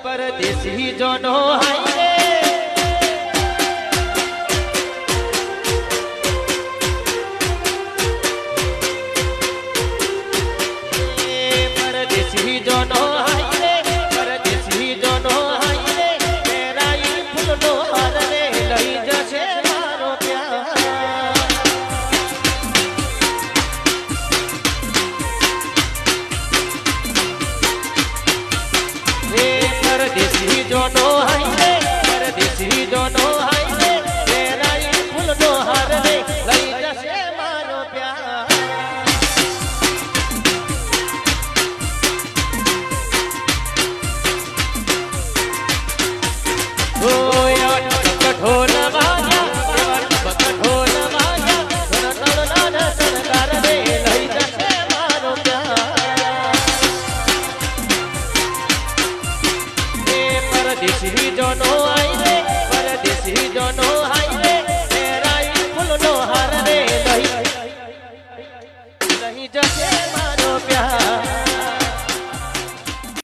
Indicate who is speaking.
Speaker 1: પરદેશી જોનો હાય પરદેશી જોનો હાય પરદેશી જોનો હાય તેરાઈ ફૂલનો હાર રે લઈ જશે મારો પ્યાર પરદેશી જોનો હાય પરદેશી જોનો હાય તેરાઈ ફૂલનો હાર રે લઈ જશે મારો પ્યાર ઢોલ વાગ્યા ઢોલ વાગ્યા નાના સરદાર રે લઈ જશે મારો પ્યાર પરદેશી જોનો હાય પરદેશી જોનો હાય તેરાઈ ફૂલનો હાર રે લઈ જશે મારો પ્યાર